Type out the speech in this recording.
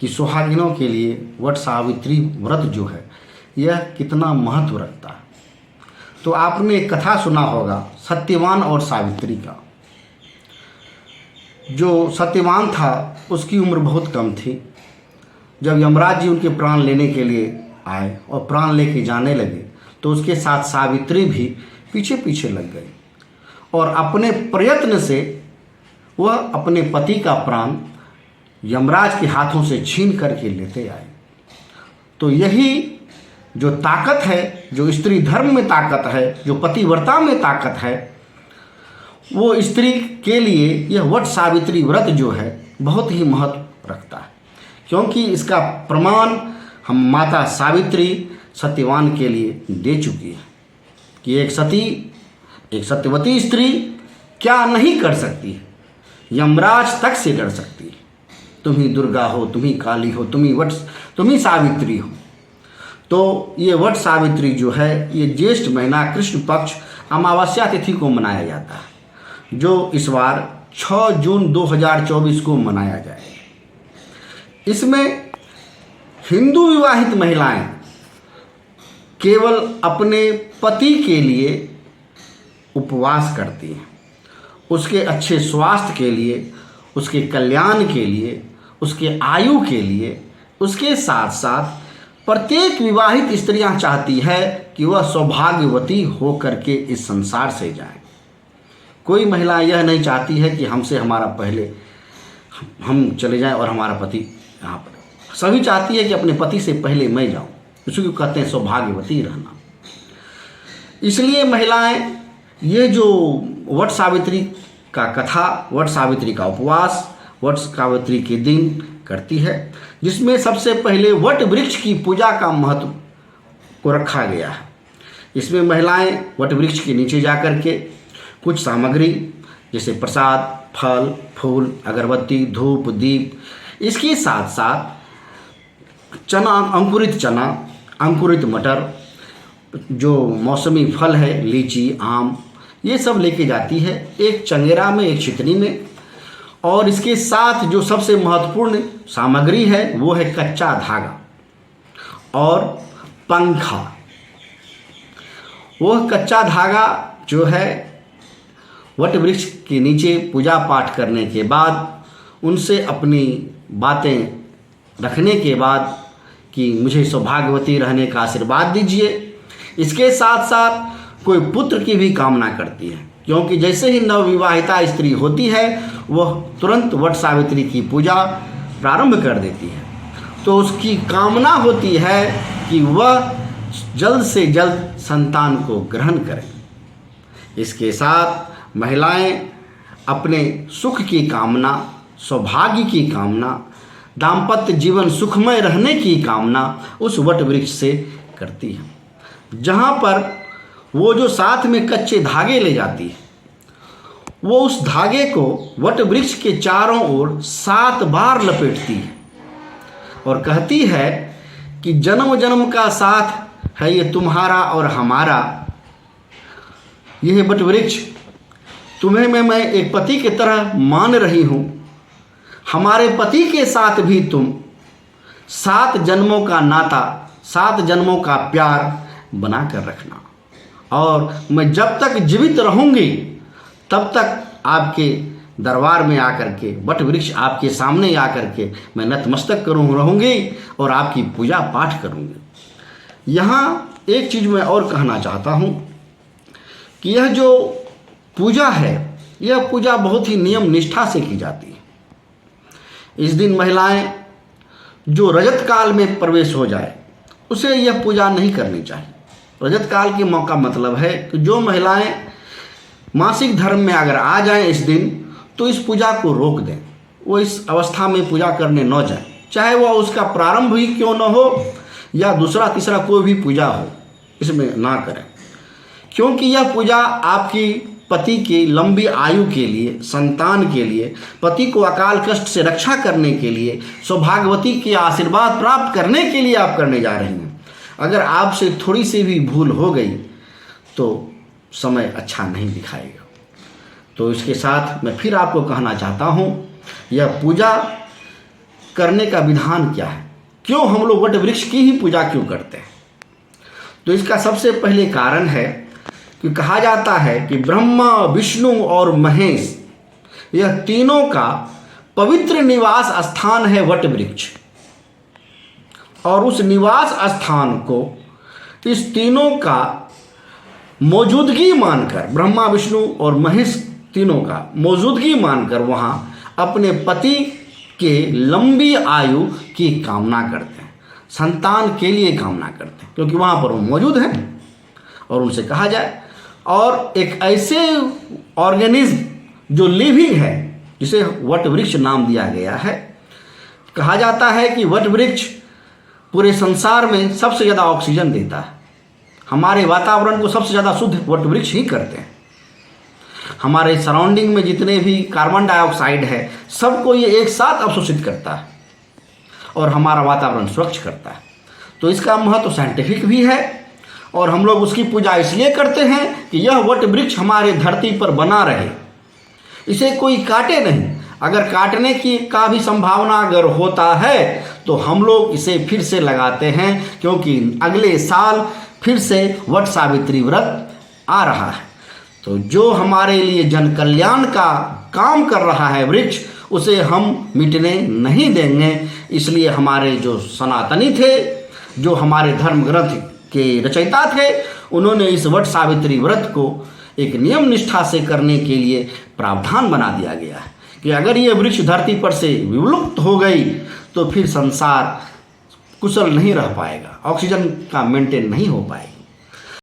कि सुहागिनों के लिए वट सावित्री व्रत जो है यह कितना महत्व रखता है। तो आपने एक कथा सुना होगा सत्यवान और सावित्री का। जो सत्यवान था उसकी उम्र बहुत कम थी। जब यमराज जी उनके प्राण लेने के लिए आए और प्राण लेके जाने लगे तो उसके साथ सावित्री भी पीछे पीछे लग गई और अपने प्रयत्न से वह अपने पति का प्राण यमराज के हाथों से छीन करके लेते आए। तो यही जो ताकत है, जो स्त्री धर्म में ताकत है, जो पतिव्रता में ताकत है, वो स्त्री के लिए यह वट सावित्री व्रत जो है बहुत ही महत्व रखता है, क्योंकि इसका प्रमाण हम माता सावित्री सत्यवान के लिए दे चुकी है कि एक सत्यवती स्त्री क्या नहीं कर सकती है, यमराज तक से डर सकती है। तुम ही दुर्गा हो, तुम ही काली हो, तुम ही सावित्री हो। तो ये वट सावित्री जो है ये ज्येष्ठ महीना कृष्ण पक्ष अमावस्या तिथि को मनाया जाता है, जो इस बार 6 जून 2024 को मनाया जाएगा। इसमें हिंदू विवाहित महिलाएं केवल अपने पति के लिए उपवास करती हैं, उसके अच्छे स्वास्थ्य के लिए, उसके कल्याण के लिए, उसके आयु के लिए। उसके साथ साथ प्रत्येक विवाहित स्त्रियां चाहती है कि वह सौभाग्यवती हो करके इस संसार से जाए। कोई महिला यह नहीं चाहती है कि हमसे हमारा पहले हम चले जाएं और हमारा पति यहाँ पर। सभी चाहती है कि अपने पति से पहले मैं जाऊं। इसी को कहते हैं सौभाग्यवती रहना। इसलिए महिलाएं ये जो वट सावित्री का कथा, वट सावित्री का उपवास वट सावित्री के दिन करती है, जिसमें सबसे पहले वट वृक्ष की पूजा का महत्व को रखा गया है। इसमें महिलाएं वट वृक्ष के नीचे जाकर के कुछ सामग्री जैसे प्रसाद, फल, फूल, अगरबत्ती, धूप, दीप, इसके साथ साथ चना, अंकुरित मटर, जो मौसमी फल है, लीची, आम, ये सब लेके जाती है एक चंगेरा में, एक छितनी में। और इसके साथ जो सबसे महत्वपूर्ण सामग्री है वो है कच्चा धागा और पंखा। वह कच्चा धागा जो है वट वृक्ष के नीचे पूजा पाठ करने के बाद उनसे अपनी बातें रखने के बाद कि मुझे सौभाग्यवती रहने का आशीर्वाद दीजिए। इसके साथ साथ कोई पुत्र की भी कामना करती है, क्योंकि जैसे ही नवविवाहिता स्त्री होती है वह तुरंत वट सावित्री की पूजा प्रारंभ कर देती है। तो उसकी कामना होती है कि वह जल्द से जल्द संतान को ग्रहण करें। इसके साथ महिलाएं अपने सुख की कामना, सौभाग्य की कामना, दाम्पत्य जीवन सुखमय रहने की कामना उस वट वृक्ष से करती हैं। जहाँ पर वो जो साथ में कच्चे धागे ले जाती है, वो उस धागे को वट वृक्ष के चारों ओर 7 बार लपेटती है और कहती है कि जन्म जन्म का साथ है ये तुम्हारा और हमारा। यह वट वृक्ष तुम्हें मैं एक पति की तरह मान रही हूँ। हमारे पति के साथ भी तुम 7 जन्मों का नाता, 7 जन्मों का प्यार बना कर रखना। और मैं जब तक जीवित रहूँगी तब तक आपके दरबार में आकर के, वट वृक्ष आपके सामने आकर के मैं नतमस्तक रहूँगी और आपकी पूजा पाठ करूँगी। यहाँ एक चीज़ मैं और कहना चाहता हूँ कि यह जो पूजा है, यह पूजा बहुत ही नियम निष्ठा से की जाती है। इस दिन महिलाएं जो रजत काल में प्रवेश हो जाए उसे यह पूजा नहीं करनी चाहिए। रजत काल के मौका मतलब है कि जो महिलाएं मासिक धर्म में अगर आ जाएं इस दिन, तो इस पूजा को रोक दें। वो इस अवस्था में पूजा करने न जाए, चाहे वह उसका प्रारंभ ही क्यों न हो या दूसरा तीसरा कोई भी पूजा हो, इसमें ना करें। क्योंकि यह पूजा आपकी पति की लंबी आयु के लिए, संतान के लिए, पति को अकाल कष्ट से रक्षा करने के लिए, सौभाग्यवती के आशीर्वाद प्राप्त करने के लिए आप करने जा रही हैं। अगर आपसे थोड़ी सी भी भूल हो गई तो समय अच्छा नहीं दिखाएगा। तो इसके साथ मैं फिर आपको कहना चाहता हूँ, यह पूजा करने का विधान क्या है, क्यों हम लोग वट वृक्ष की ही पूजा क्यों करते हैं। तो इसका सबसे पहले कारण है कि कहा जाता है कि ब्रह्मा, विष्णु और महेश, यह तीनों का पवित्र निवास स्थान है वट वृक्ष। और उस निवास स्थान को इस तीनों का मौजूदगी मानकर, ब्रह्मा, विष्णु और महेश तीनों का मौजूदगी मानकर वहाँ अपने पति के लंबी आयु की कामना करते हैं, संतान के लिए कामना करते हैं, क्योंकि वहाँ पर वो मौजूद हैं। और उनसे कहा जाए, और एक ऐसे ऑर्गेनिज्म जो लिविंग है जिसे वट वृक्ष नाम दिया गया है। कहा जाता है कि वट वृक्ष पूरे संसार में सबसे ज़्यादा ऑक्सीजन देता है। हमारे वातावरण को सबसे ज़्यादा शुद्ध वट वृक्ष ही करते हैं। हमारे सराउंडिंग में जितने भी कार्बन डाइऑक्साइड है सबको ये एक साथ अवशोषित करता है और हमारा वातावरण स्वच्छ करता है। तो इसका महत्व साइंटिफिक भी है और हम लोग उसकी पूजा इसलिए करते हैं कि यह वट वृक्ष हमारे धरती पर बना रहे, इसे कोई काटे नहीं। अगर काटने की का भी संभावना अगर होता है तो हम लोग इसे फिर से लगाते हैं, क्योंकि अगले साल फिर से वट सावित्री व्रत आ रहा है। तो जो हमारे लिए जन कल्याण का काम कर रहा है वृक्ष, उसे हम मिटने नहीं देंगे। इसलिए हमारे जो सनातनी थे, जो हमारे धर्म ग्रंथ के रचयिता थे, उन्होंने इस वट सावित्री व्रत को एक नियम निष्ठा से करने के लिए प्रावधान बना दिया गया है कि अगर ये वृक्ष धरती पर से विलुप्त हो गई तो फिर संसार कुशल नहीं रह पाएगा, ऑक्सीजन का मेंटेन नहीं हो पाएगा।